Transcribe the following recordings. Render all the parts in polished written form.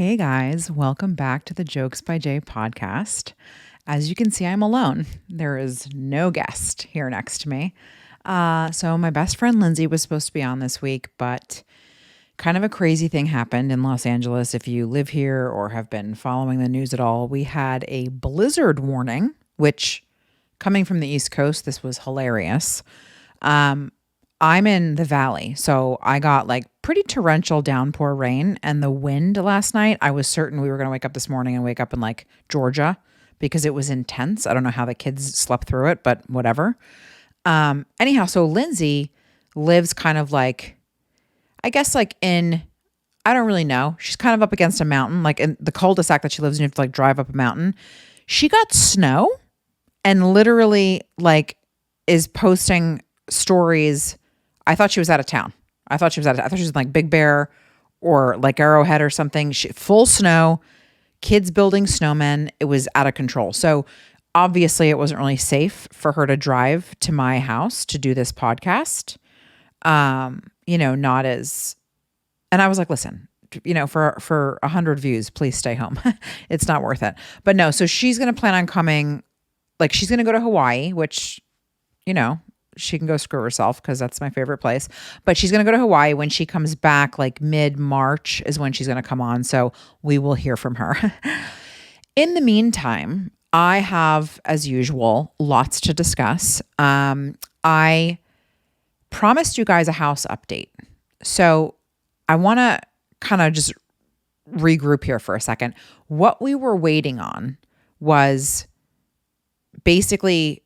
Hey guys, welcome back to the Jokes by Jay podcast. As you can see, I'm alone. There is no guest here next to me. So my best friend Lindsay was supposed to be on this week, but kind of a crazy thing happened in Los Angeles. If you live here or have been following the news at all, we had a blizzard warning, which coming from the East Coast, this was hilarious. I'm in the valley, so I got like pretty torrential downpour rain and the wind last night. I was certain we were going to wake up this morning and wake up in like Georgia because it was intense. I don't know how the kids slept through it, but whatever. Anyhow, so Lindsay lives kind of like, I guess like in, I don't really know. She's kind of up against a mountain, like in the cul-de-sac that she lives in, you have to like drive up a mountain. She got snow and literally like is posting stories. I thought she was out of town. I thought she was in like Big Bear or like Arrowhead or something. Full snow, kids building snowmen. It was out of control. So obviously it wasn't really safe for her to drive to my house to do this podcast. Not as, and I was like, listen, for 100 views, please stay home. It's not worth it. But no, so she's going to plan on coming, like she's going to go to Hawaii, which, she can go screw herself because that's my favorite place. But she's going to go to Hawaii. When she comes back, like mid-March is when she's going to come on. So we will hear from her. In the meantime, I have, as usual, lots to discuss. I promised you guys a house update. So I want to kind of just regroup here for a second. What we were waiting on was basically...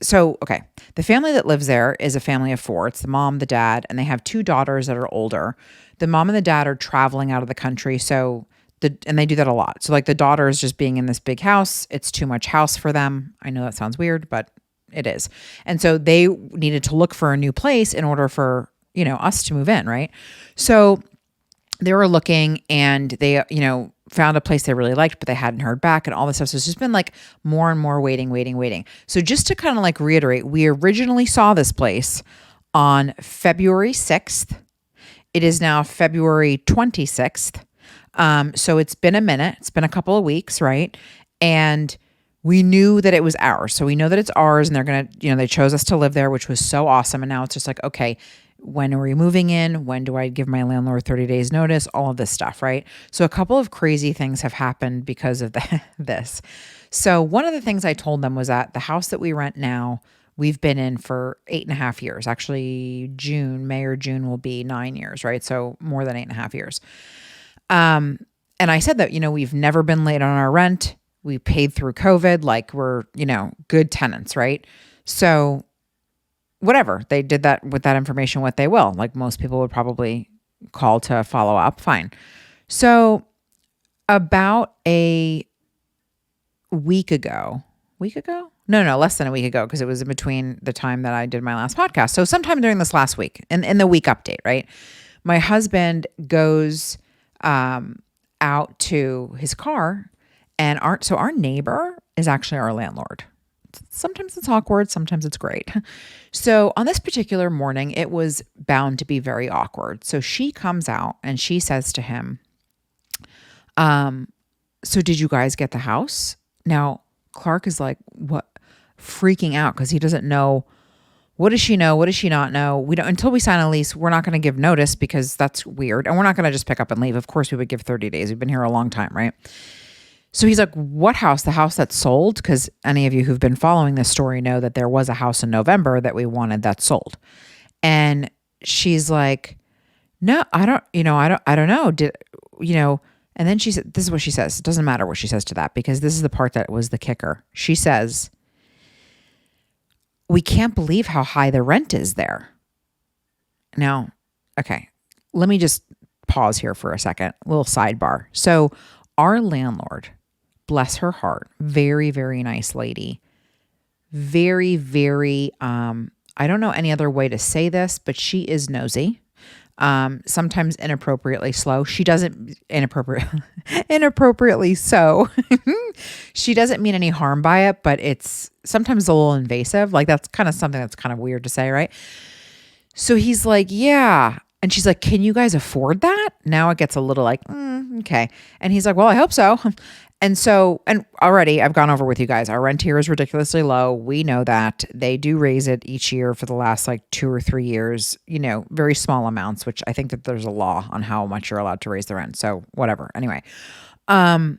So, okay, the family that lives there is a family of four. It's the mom, the dad, and they have two daughters that are older. The mom and the dad are traveling out of the country, and they do that a lot. So, like the daughters just being in this big house, it's too much house for them. I know that sounds weird, but it is. And so they needed to look for a new place in order for, us to move in, right? So they were looking and they, found a place they really liked, but they hadn't heard back and all this stuff. So it's just been like more and more waiting. So just to kind of like reiterate, we originally saw this place on February 6th. It is now February 26th. So it's been a minute. It's been a couple of weeks, right? And we knew that it was ours. So we know that it's ours and they're going to, they chose us to live there, which was so awesome. And now it's just like, okay, when are we moving in? When do I give my landlord 30 days notice? All of this stuff, right? So a couple of crazy things have happened because of this. So one of the things I told them was that the house that we rent now, we've been in for 8.5 years. Actually, May or June will be 9 years, right? So more than 8.5 years. And I said that, we've never been late on our rent. We paid through COVID, like we're, good tenants, right? So whatever, they did that with that information, what they will. Like most people would probably call to follow up. Fine. So about a week ago, No, less than a week ago, because it was in between the time that I did my last podcast. So sometime during this last week, in the week update, right? My husband goes out to his car and our neighbor is actually our landlord. Sometimes it's awkward. Sometimes it's great. So on this particular morning, it was bound to be very awkward. So she comes out and she says to him, so did you guys get the house? Now, Clark is like, what? Freaking out because he doesn't know. What does she know? What does she not know? We don't, until we sign a lease, we're not going to give notice because that's weird. And we're not going to just pick up and leave. Of course, we would give 30 days. We've been here a long time, right? So he's like, what house? The house that's sold? Because any of you who've been following this story know that there was a house in November that we wanted that sold. And she's like, no, I don't know. And then she said, this is what she says. It doesn't matter what she says to that because this is the part that was the kicker. She says, we can't believe how high the rent is there. Now, okay, let me just pause here for a second. A little sidebar. So our landlord, bless her heart, very, very nice lady. Very, very, I don't know any other way to say this, but she is nosy. Sometimes inappropriately slow. She doesn't inappropriately so. She doesn't mean any harm by it, but it's sometimes a little invasive. Like that's kind of something that's kind of weird to say, right? So he's like, yeah, And she's like, can you guys afford that? Now it gets a little like, okay. And he's like, well, I hope so. And already I've gone over with you guys, our rent here is ridiculously low. We know that they do raise it each year for the last like 2 or 3 years, very small amounts, which I think that there's a law on how much you're allowed to raise the rent. So whatever. Anyway. And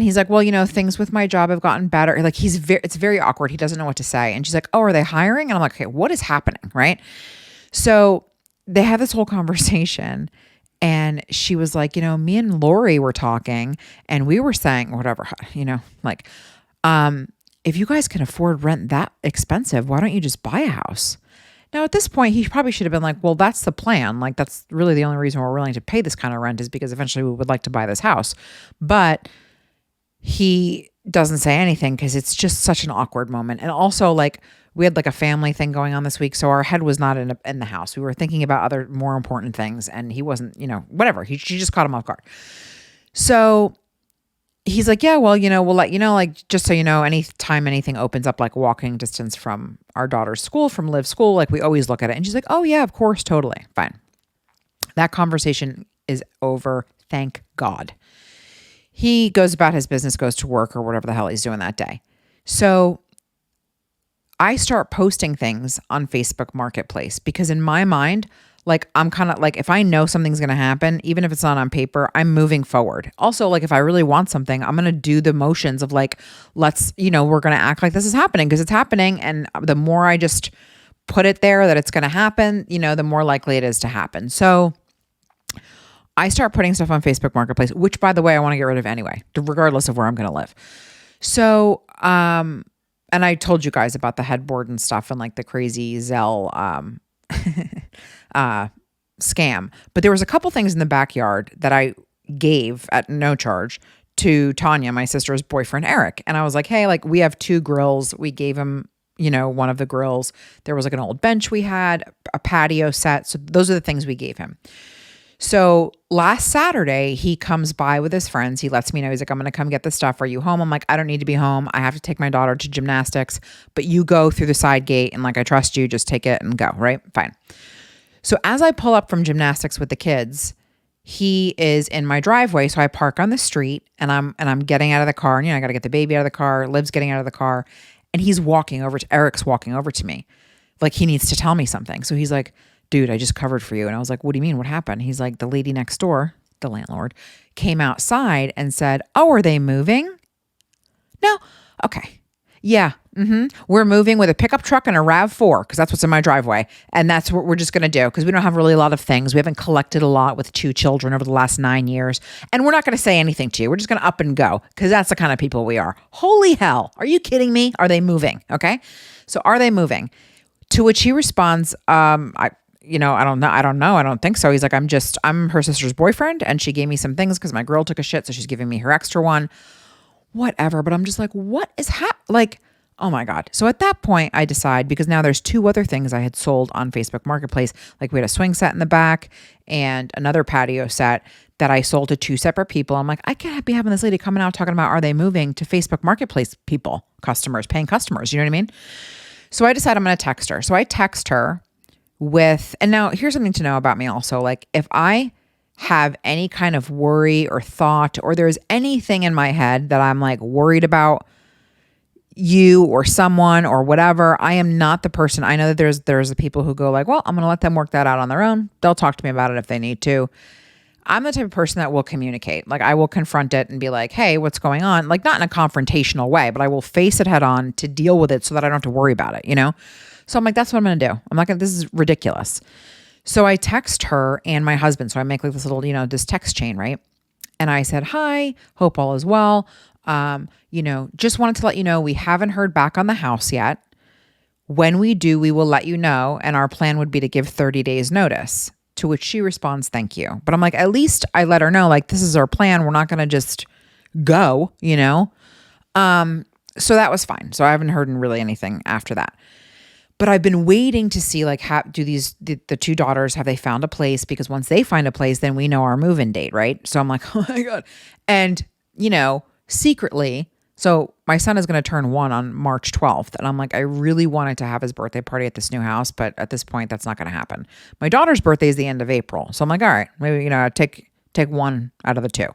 he's like, well, things with my job have gotten better. Like it's very awkward. He doesn't know what to say. And she's like, oh, are they hiring? And I'm like, okay, what is happening? Right. So they have this whole conversation. And she was like, me and Lori were talking and we were saying whatever, like, if you guys can afford rent that expensive, why don't you just buy a house? Now, at this point, he probably should have been like, well, that's the plan. Like, that's really the only reason we're willing to pay this kind of rent is because eventually we would like to buy this house. But he doesn't say anything because it's just such an awkward moment. And also, like, we had like a family thing going on this week. So our head was not in the house. We were thinking about other more important things and he wasn't, whatever. She just caught him off guard. So he's like, yeah, well, we'll let you know, like, just so you know, anytime anything opens up, like walking distance from our daughter's school, from Liv's school, like we always look at it. And she's like, oh yeah, of course. Totally. Fine. That conversation is over. Thank God. He goes about his business, goes to work or whatever the hell he's doing that day. So I start posting things on Facebook Marketplace because in my mind, like I'm kind of like, if I know something's going to happen, even if it's not on paper, I'm moving forward. Also, like if I really want something, I'm going to do the motions of like, let's, we're going to act like this is happening because it's happening. And the more I just put it there that it's going to happen, the more likely it is to happen. So I start putting stuff on Facebook Marketplace, which by the way, I want to get rid of anyway, regardless of where I'm going to live. So, and I told you guys about the headboard and stuff and like the crazy Zelle scam. But there was a couple things in the backyard that I gave at no charge to Tanya, my sister's boyfriend, Eric. And I was like, hey, like we have 2 grills. We gave him, one of the grills. There was like an old bench we had, a patio set. So those are the things we gave him. So last Saturday, he comes by with his friends. He lets me know. He's like, I'm going to come get the stuff. Are you home? I'm like, I don't need to be home. I have to take my daughter to gymnastics, but you go through the side gate and like, I trust you. Just take it and go. Right? Fine. So as I pull up from gymnastics with the kids, he is in my driveway. So I park on the street and I'm getting out of the car and, I got to get the baby out of the car. Liv's getting out of the car and Eric's walking over to me. Like he needs to tell me something. So he's like, dude, I just covered for you. And I was like, what do you mean? What happened? He's like, the lady next door, the landlord, came outside and said, oh, are they moving? No. Okay. Yeah. We're moving with a pickup truck and a RAV4 because that's what's in my driveway. And that's what we're just going to do because we don't have really a lot of things. We haven't collected a lot with 2 children over the last 9 years. And we're not going to say anything to you. We're just going to up and go because that's the kind of people we are. Holy hell. Are you kidding me? Are they moving? Okay. So are they moving? To which he responds, I don't know. I don't think so. He's like, I'm her sister's boyfriend and she gave me some things because my girl took a shit. So she's giving me her extra one, whatever. But I'm just like, what is like, oh my God. So at that point I decide because now there's 2 other things I had sold on Facebook Marketplace. Like we had a swing set in the back and another patio set that I sold to 2 separate people. I'm like, I can't be having this lady coming out talking about, are they moving to Facebook Marketplace people, customers, paying customers. You know what I mean? So I decide I'm going to text her. So I text her and now here's something to know about me also. Like if I have any kind of worry or thought, or there's anything in my head that I'm like worried about you or someone or whatever, I am not the person. I know that there's the people who go like, well, I'm going to let them work that out on their own. They'll talk to me about it if they need to. I'm the type of person that will communicate. Like I will confront it and be like, hey, what's going on? Like not in a confrontational way, but I will face it head on to deal with it so that I don't have to worry about it, So I'm like, that's what I'm going to do. I'm not going to, this is ridiculous. So I text her and my husband. So I make like this little, this text chain, right? And I said, hi, hope all is well. Just wanted to let you know, we haven't heard back on the house yet. When we do, we will let you know. And our plan would be to give 30 days notice. To which she responds, thank you. But I'm like, at least I let her know, like, this is our plan. We're not going to just go, So that was fine. So I haven't heard really anything after that. But I've been waiting to see, like, the 2 daughters, have they found a place? Because once they find a place, then we know our move-in date, right? So I'm like, oh my God. And, secretly, So my son is going to turn 1 on March 12th. And I'm like, I really wanted to have his birthday party at this new house, but at this point, that's not going to happen. My daughter's birthday is the end of April. So I'm like, all right, maybe, take one out of the two.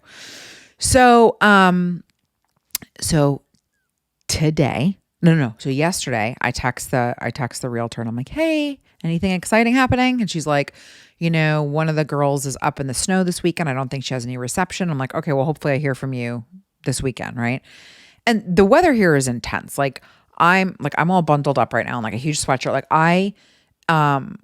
So, so today, no. So yesterday I text the realtor and I'm like, hey, anything exciting happening? And she's like, one of the girls is up in the snow this weekend. I don't think she has any reception. I'm like, okay, well, hopefully I hear from you this weekend. Right. And the weather here is intense. I'm all bundled up right now in like a huge sweatshirt. I am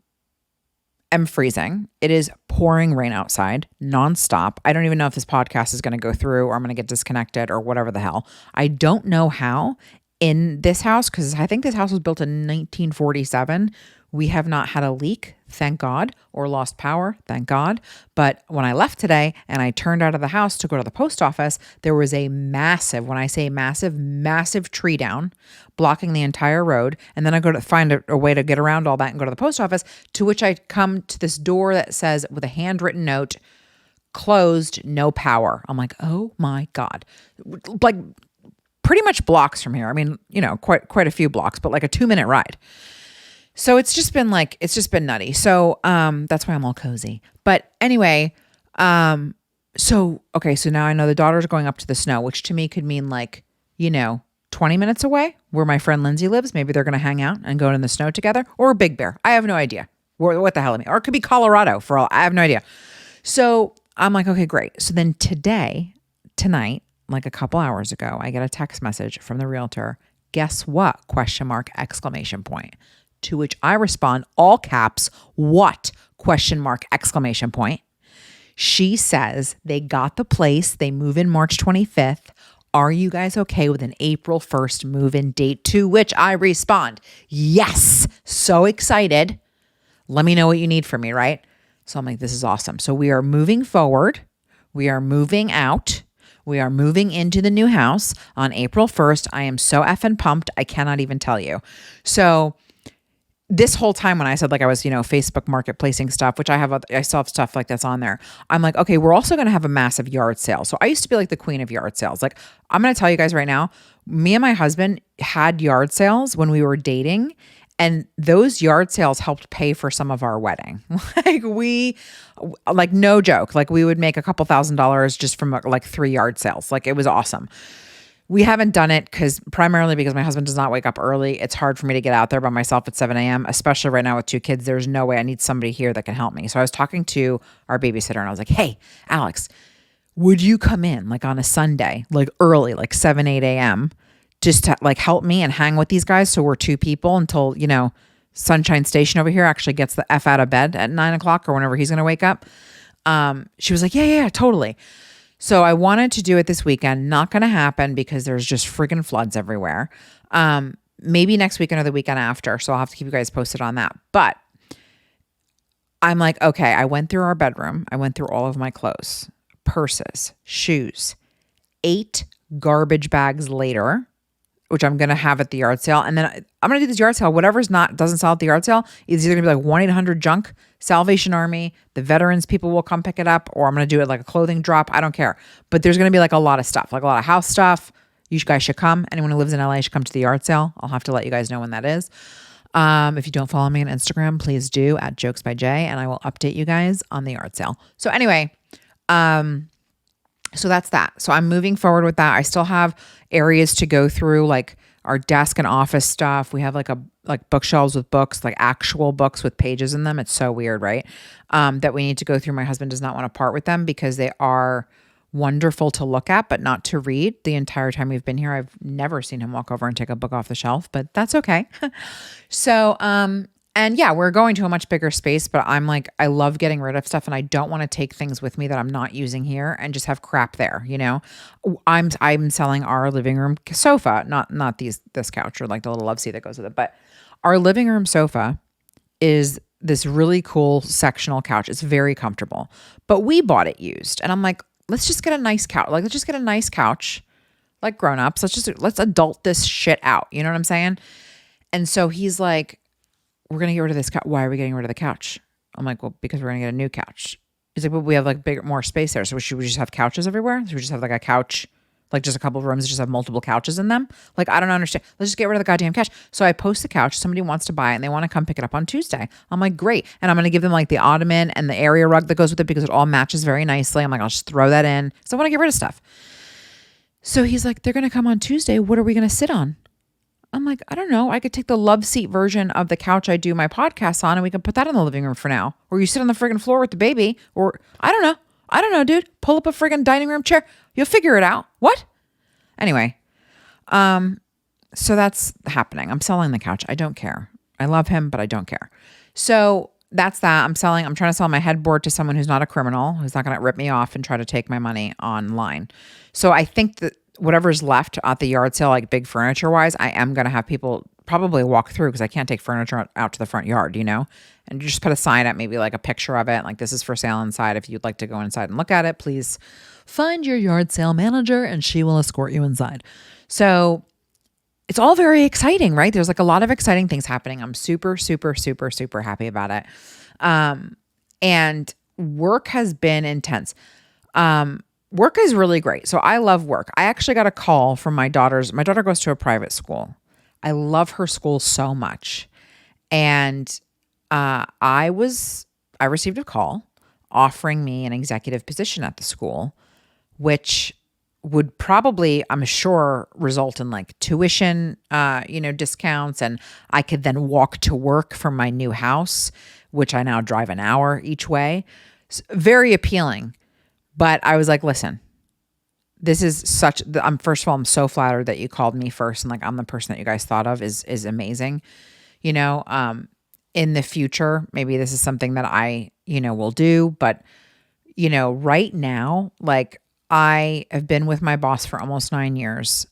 freezing. It is pouring rain outside nonstop. I don't even know if this podcast is going to go through or I'm going to get disconnected or whatever the hell. I don't know how in this house, because I think this house was built in 1947. We have not had a leak, thank God, or lost power, thank God. But when I left today and I turned out of the house to go to the post office, there was a massive, when I say massive, massive tree down blocking the entire road. And then I go to find a way to get around all that and go to the post office, to which I come to this door that says with a handwritten note, closed, no power. I'm like, oh my God. Like pretty much blocks from here. I mean, quite a few blocks, but like a 2-minute ride. So it's just been nutty. So that's why I'm all cozy. But anyway, so now I know the daughter's going up to the snow, which to me could mean 20 minutes away where my friend Lindsay lives. Maybe they're going to hang out and go in the snow together, or Big Bear. I have no idea. What the hell I mean? Or it could be Colorado for all. I have no idea. So I'm like, okay, great. So then tonight, like a couple hours ago, I get a text message from the realtor. Guess what? ? Exclamation point. To which I respond, all caps, what? ? Exclamation point. She says they got the place. They move in March 25th. Are you guys okay with an April 1st move-in date? To which I respond, yes. So excited. Let me know what you need from me, right? So I'm like, this is awesome. So we are moving forward. We are moving out. We are moving into the new house on April 1st. I am so effing pumped. I cannot even tell you. So this whole time when I said I was, Facebook marketplacing stuff, which I still have stuff like that's on there. I'm like, okay, we're also going to have a massive yard sale. So I used to be like the queen of yard sales. I'm going to tell you guys right now, me and my husband had yard sales when we were dating, and those yard sales helped pay for some of our wedding. No joke. We would make a couple $1,000s just from 3 yard sales. It was awesome. We haven't done it primarily because my husband does not wake up early. It's hard for me to get out there by myself at 7 a.m., especially right now with 2 kids. There's no way. I need somebody here that can help me. So I was talking to our babysitter and I was like, hey, Alex, would you come in on a Sunday, early, 7, 8 a.m., just to help me and hang with these guys so we're 2 people until, Sunshine Station over here actually gets the F out of bed at 9 o'clock or whenever he's going to wake up. She was like, yeah, totally. So I wanted to do it this weekend. Not going to happen because there's just friggin' floods everywhere. Maybe next weekend or the weekend after. So I'll have to keep you guys posted on that. But I'm like, okay, I went through our bedroom. I went through all of my clothes, purses, shoes, 8 garbage bags later, which I'm going to have at the yard sale. And then I'm going to do this yard sale. Whatever's doesn't sell at the yard sale, it's either going to be 1-800-JUNK, Salvation Army, the veterans people will come pick it up, or I'm going to do it a clothing drop. I don't care. But there's going to be a lot of stuff, a lot of house stuff. You guys should come. Anyone who lives in LA should come to the yard sale. I'll have to let you guys know when that is. If you don't follow me on Instagram, please do at JokesByJay, and I will update you guys on the yard sale. So anyway, so that's that. So I'm moving forward with that. I still have areas to go through, our desk and office stuff. We have bookshelves with books, actual books with pages in them. It's so weird, right? That we need to go through. My husband does not want to part with them because they are wonderful to look at, but not to read. The entire time we've been here, I've never seen him walk over and take a book off the shelf, but that's okay. So, and yeah, we're going to a much bigger space, but I'm I love getting rid of stuff, and I don't want to take things with me that I'm not using here and just have crap there. I'm selling our living room sofa, not this couch or the little love seat that goes with it, but our living room sofa is this really cool sectional couch. It's very comfortable, but we bought it used, and I'm like, let's just get a nice couch. Let's just get a nice couch, grown-ups. Let's adult this shit out. You know what I'm saying? And so he's like, we're going to get rid of this couch. Why are we getting rid of the couch? I'm like, well, because we're going to get a new couch. He's like, but we have bigger, more space there. So should we just have couches everywhere? Should we just have a couch Like just a couple of rooms that just have multiple couches in them. Like, I don't understand. Let's just get rid of the goddamn couch. So I post the couch. Somebody wants to buy it and they want to come pick it up on Tuesday. I'm like, great. And I'm going to give them like the ottoman and the area rug that goes with it because it all matches very nicely. I'm like, I'll just throw that in. So I want to get rid of stuff. So he's like, they're going to come on Tuesday. What are we going to sit on? I'm like, I don't know. I could take the love seat version of the couch I do my podcast on and we can put that in the living room for now. Or you sit on the friggin' floor with the baby. Or I don't know. I don't know, dude. Pull up a friggin' dining room chair. You'll figure it out. What? Anyway, so that's happening. I'm selling the couch. I don't care. I love him, but I don't care. So that's that. I'm trying to sell my headboard to someone who's not a criminal, who's not going to rip me off and try to take my money online. So I think that whatever's left at the yard sale, like big furniture wise, I am going to have people probably walk through because I can't take furniture out to the front yard, and just put a sign up, maybe like a picture of it. Like, this is for sale inside. If you'd like to go inside and look at it, please find your yard sale manager and she will escort you inside. So it's all very exciting, right? There's like a lot of exciting things happening. I'm super, super, super, super happy about it. And work has been intense. Work is really great. So I love work. I actually got a call from my daughter goes to a private school. I love her school so much. And I received a call offering me an executive position at the school, which would probably, I'm sure, result in like tuition, discounts. And I could then walk to work from my new house, which I now drive an hour each way. Very appealing. But I was like, listen, this is first of all, I'm so flattered that you called me first. And like, I'm the person that you guys thought of is amazing. In the future, maybe this is something that I, will do. But, right now, like, I have been with my boss for almost 9 years.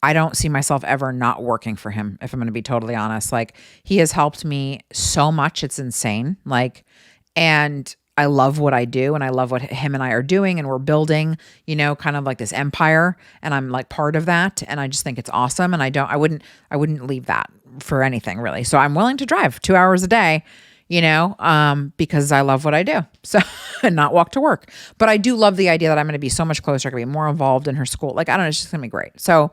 I don't see myself ever not working for him, if I'm going to be totally honest. Like, he has helped me so much. It's insane. Like, and I love what I do and I love what him and I are doing, and we're building, kind of like this empire, and I'm like part of that. And I just think it's awesome. And I wouldn't leave that for anything really. So I'm willing to drive 2 hours a day, because I love what I do. So, and not walk to work. But I do love the idea that I'm going to be so much closer. I can be more involved in her school. Like, I don't know, it's just going to be great. So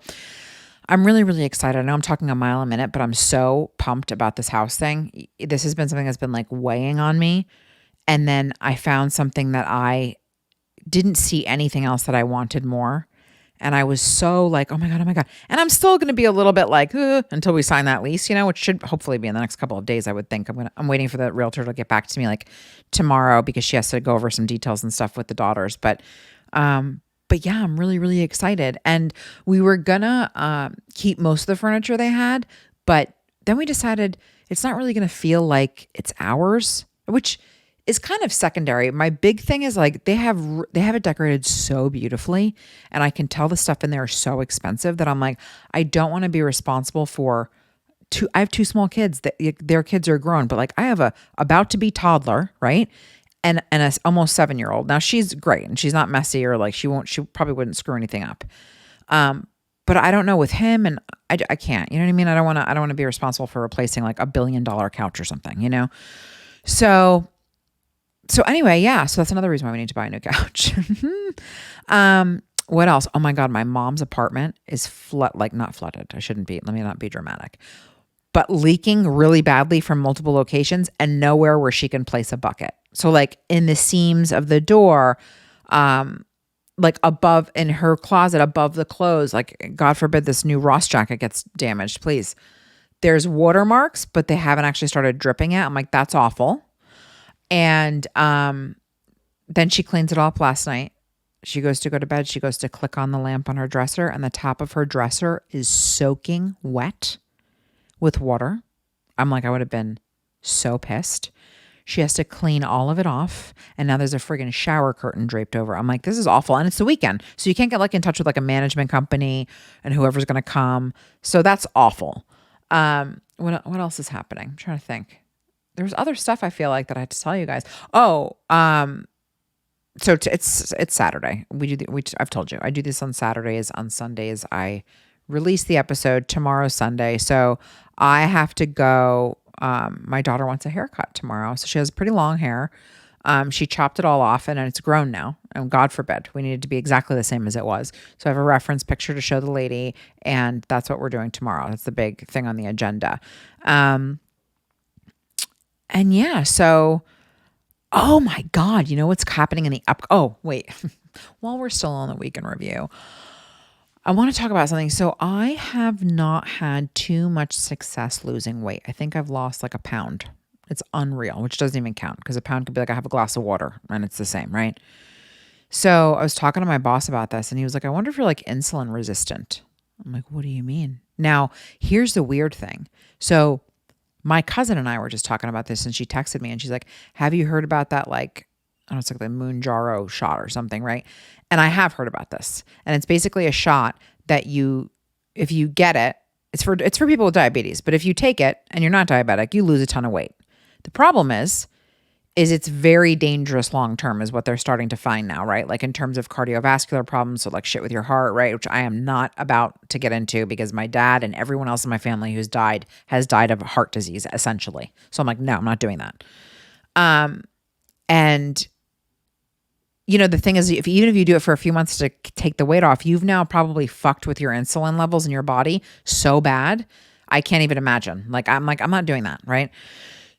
I'm really, really excited. I know I'm talking a mile a minute, but I'm so pumped about this house thing. This has been something that's been like weighing on me. And then I found something that I didn't see anything else that I wanted more. And I was so like, oh my God. And I'm still going to be a little bit like, until we sign that lease, which should hopefully be in the next couple of days, I would think. I'm waiting for the realtor to get back to me like tomorrow because she has to go over some details and stuff with the daughters. But yeah, I'm really, really excited. And we were gonna keep most of the furniture they had, but then we decided it's not really going to feel like it's ours, which is kind of secondary. My big thing is like they have it decorated so beautifully, and I can tell the stuff in there is so expensive that I'm like, I don't want to be responsible for I have 2 small kids that their kids are grown, but like I have a about to be toddler, right? And a almost 7-year-old. Now she's great and she's not messy or like she probably wouldn't screw anything up. But I don't know with him, and I can't, you know what I mean? I don't want to be responsible for replacing like $1 billion couch or something, So anyway, yeah. So that's another reason why we need to buy a new couch. What else? Oh my God, my mom's apartment is not flooded. Let me not be dramatic, but leaking really badly from multiple locations and nowhere where she can place a bucket. So like in the seams of the door, like above in her closet, above the clothes, like God forbid this new Ross jacket gets damaged, please. There's watermarks, but they haven't actually started dripping yet. I'm like, that's awful. And then she cleans it all up last night. She goes to go to bed. She goes to click on the lamp on her dresser, and the top of her dresser is soaking wet with water. I'm like, I would have been so pissed. She has to clean all of it off, and now there's a friggin' shower curtain draped over. I'm like, this is awful. And it's the weekend, so you can't get like in touch with like a management company and whoever's going to come. So that's awful. What else is happening? I'm trying to think. There's other stuff I feel like that I had to tell you guys. Oh, so it's Saturday. I've told you I do this on Saturdays. On Sundays, I release the episode. Tomorrow's Sunday, so I have to go. My daughter wants a haircut tomorrow, so she has pretty long hair. She chopped it all off and it's grown now. And God forbid, we need it to be exactly the same as it was. So I have a reference picture to show the lady, and that's what we're doing tomorrow. That's the big thing on the agenda. And yeah, so, oh my God, you know what's happening in the oh, wait, while we're still on the week in review, I want to talk about something. So I have not had too much success losing weight. I think I've lost like a pound. It's unreal, which doesn't even count because a pound could be like I have a glass of water and it's the same, right? So I was talking to my boss about this and he was like, I wonder if you're like insulin resistant. I'm like, what do you mean? Now, here's the weird thing. So my cousin and I were just talking about this and she texted me and she's like, have you heard about that? Like, I don't know, it's like the Mounjaro shot or something, right? And I have heard about this. And it's basically a shot that if you get it, it's for people with diabetes. But if you take it and you're not diabetic, you lose a ton of weight. The problem is it's very dangerous long-term is what they're starting to find now, right? Like in terms of cardiovascular problems, so like shit with your heart, right? Which I am not about to get into because my dad and everyone else in my family who's died has died of heart disease, essentially. So I'm like, no, I'm not doing that. And you know, the thing is, even if you do it for a few months to take the weight off, you've now probably fucked with your insulin levels in your body so bad. I can't even imagine. I'm not doing that, right?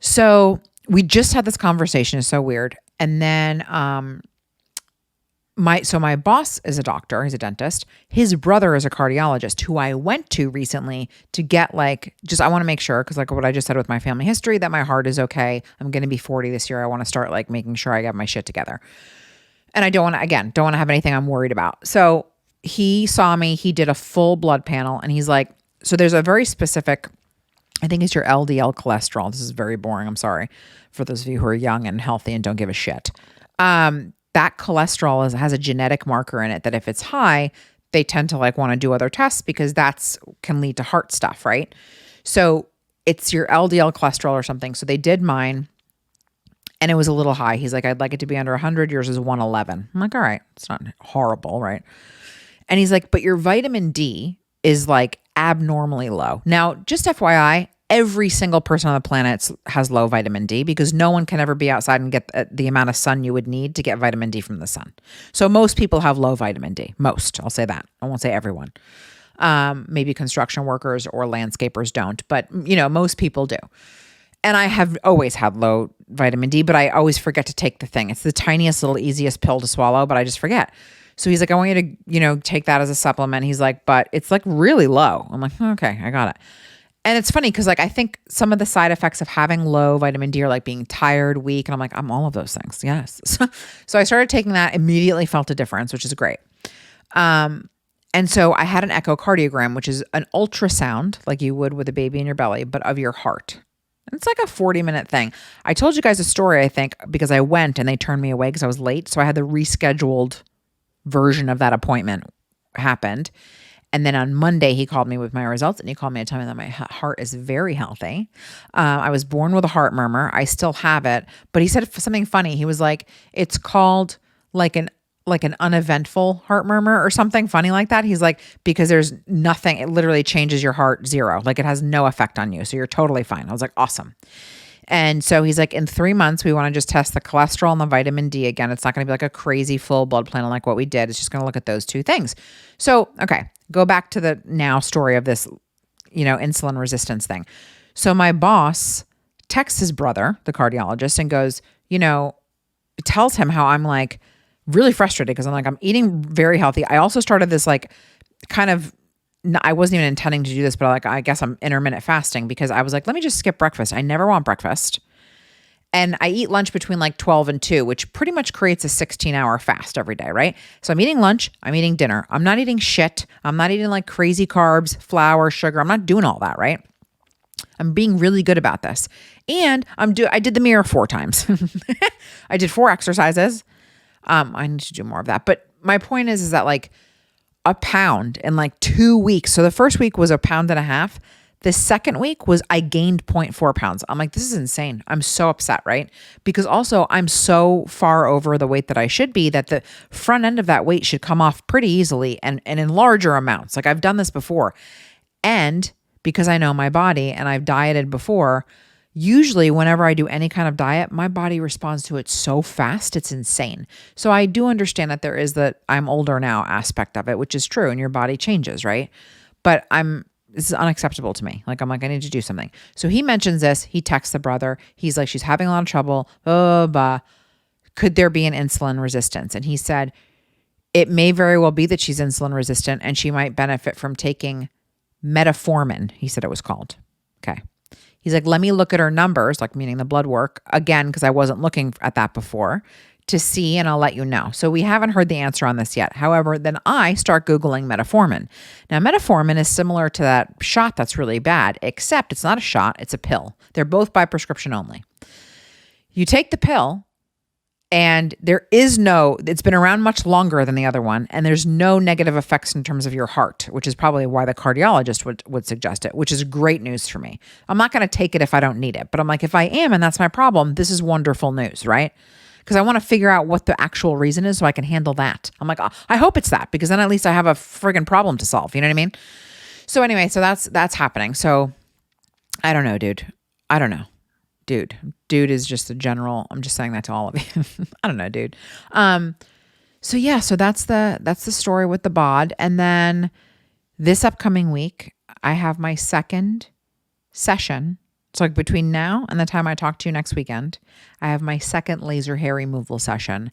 So we just had this conversation. It's so weird. And then my boss is a doctor. He's a dentist. His brother is a cardiologist who I went to recently to get I want to make sure, because like what I just said with my family history, that my heart is okay. I'm going to be 40 this year. I want to start like making sure I got my shit together. And I don't want to have anything I'm worried about. So he saw me, he did a full blood panel and he's like, so there's a very specific, I think it's your LDL cholesterol. This is very boring. I'm sorry for those of you who are young and healthy and don't give a shit. That cholesterol has a genetic marker in it that if it's high, they tend to like want to do other tests because can lead to heart stuff, right? So it's your LDL cholesterol or something. So they did mine. And it was a little high. He's like, I'd like it to be under 100. Yours is 111. I'm like, all right, it's not horrible, right? And he's like, but your vitamin D is like abnormally low. Now, just FYI, every single person on the planet has low vitamin D because no one can ever be outside and get the amount of sun you would need to get vitamin D from the sun. So most people have low vitamin D. Most, I'll say that. I won't say everyone. Maybe construction workers or landscapers don't, but you know, most people do. And I have always had low vitamin D, but I always forget to take the thing. It's the tiniest little easiest pill to swallow, but I just forget. So he's like, I want you to, take that as a supplement. He's like, but it's like really low. I'm like, okay, I got it. And it's funny because like I think some of the side effects of having low vitamin D are like being tired, weak. And I'm like, I'm all of those things. Yes. So I started taking that, immediately felt a difference, which is great. And so I had an echocardiogram, which is an ultrasound like you would with a baby in your belly, but of your heart. It's like a 40-minute thing. I told you guys a story, I think, because I went and they turned me away because I was late. So I had the rescheduled version of that appointment happened. And then on Monday, he called me with my results and he called me to tell me that my heart is very healthy. I was born with a heart murmur. I still have it. But he said something funny. He was like, it's called like an uneventful heart murmur or something funny like that. He's like, because there's nothing, it literally changes your heart zero. Like it has no effect on you. So you're totally fine. I was like, awesome. And so he's like, in 3 months, we want to just test the cholesterol and the vitamin D again. It's not going to be like a crazy full blood panel like what we did. It's just going to look at those two things. So, okay, go back to the now story of this, insulin resistance thing. So my boss texts his brother, the cardiologist, and goes, tells him how I'm like, really frustrated because I'm eating very healthy. I also started this like kind of, I wasn't even intending to do this, but I guess I'm intermittent fasting because I was like, let me just skip breakfast. I never want breakfast. And I eat lunch between like 12 and 2, which pretty much creates a 16-hour fast every day, right? So I'm eating lunch, I'm eating dinner. I'm not eating shit. I'm not eating like crazy carbs, flour, sugar. I'm not doing all that, right? I'm being really good about this. And I did the mirror 4 times. I did 4 exercises. I need to do more of that. But my point is that like a pound in like 2 weeks. So the first week was 1.5 pounds. The second week was I gained 0.4 pounds. I'm like, this is insane. I'm so upset, right? Because also I'm so far over the weight that I should be that the front end of that weight should come off pretty easily and in larger amounts. Like I've done this before. And because I know my body and I've dieted before, Usually whenever I do any kind of diet, my body responds to it so fast, it's insane. So I do understand that there is the I'm older now aspect of it, which is true, and your body changes, right? But this is unacceptable to me. Like, I'm like, I need to do something. So he mentions this. He texts the brother. He's like, she's having a lot of trouble. Could there be an insulin resistance? And he said, it may very well be that she's insulin resistant and she might benefit from taking metformin. He said it was called. Okay. He's like, let me look at her numbers, like meaning the blood work again, because I wasn't looking at that before to see, and I'll let you know. So we haven't heard the answer on this yet. However, then I start Googling metformin. Now, metformin is similar to that shot that's really bad, except it's not a shot, it's a pill. They're both by prescription only. You take the pill, and it's been around much longer than the other one, and there's no negative effects in terms of your heart, which is probably why the cardiologist would suggest it, which is great news for me. I'm not going to take it if I don't need it, but I'm like, if I am, and that's my problem, this is wonderful news, right? Because I want to figure out what the actual reason is so I can handle that. I'm like, I hope it's that, because then at least I have a friggin' problem to solve. You know what I mean? So anyway, so that's happening. So I don't know, dude. I don't know. Dude is just a general. I'm just saying that to all of you. I don't know, dude. So yeah, so that's the story with the bod. And then this upcoming week, I have my second session. So like between now and the time I talk to you next weekend, I have my second laser hair removal session.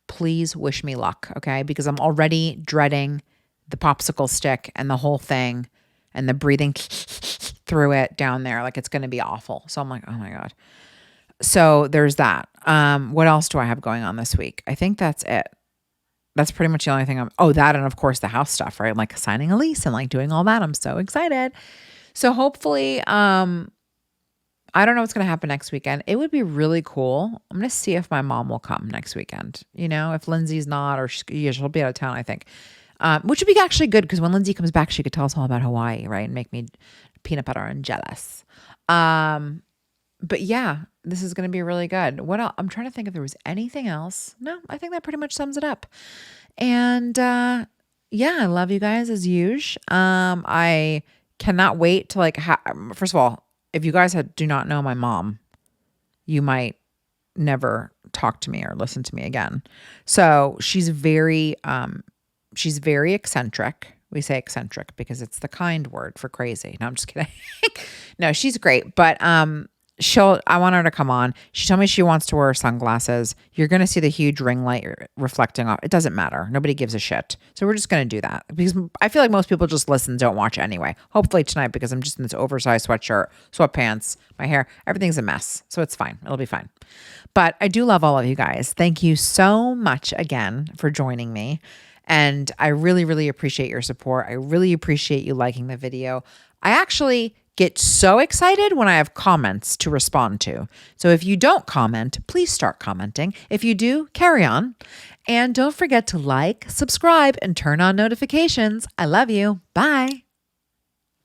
Please wish me luck, okay? Because I'm already dreading the popsicle stick and the whole thing and the breathing through it down there. Like, it's going to be awful. So I'm like, oh my God. So there's that. What else do I have going on this week? I think that's it. That's pretty much the only thing that, and of course the house stuff, right? Like signing a lease and like doing all that. I'm so excited. So hopefully, I don't know what's going to happen next weekend. It would be really cool. I'm going to see if my mom will come next weekend. You know, if Lindsay's not, or she'll be out of town, I think. Which would be actually good, because when Lindsay comes back, she could tell us all about Hawaii, right? And make me peanut butter and jealous. But yeah, this is going to be really good. What else? I'm trying to think if there was anything else. No, I think that pretty much sums it up. And yeah, I love you guys as usual. I cannot wait to first of all, if you guys do not know my mom, you might never talk to me or listen to me again. So she's very eccentric. We say eccentric because it's the kind word for crazy. No, I'm just kidding. No, she's great. But I want her to come on. She told me she wants to wear sunglasses. You're going to see the huge ring light reflecting off. It doesn't matter. Nobody gives a shit. So we're just going to do that, because I feel like most people just listen, don't watch anyway. Hopefully tonight, because I'm just in this oversized sweatshirt, sweatpants, my hair, everything's a mess. So it's fine. It'll be fine. But I do love all of you guys. Thank you so much again for joining me. And I really, really appreciate your support. I really appreciate you liking the video. I actually get so excited when I have comments to respond to. So if you don't comment, please start commenting. If you do, carry on. And don't forget to like, subscribe, and turn on notifications. I love you. Bye.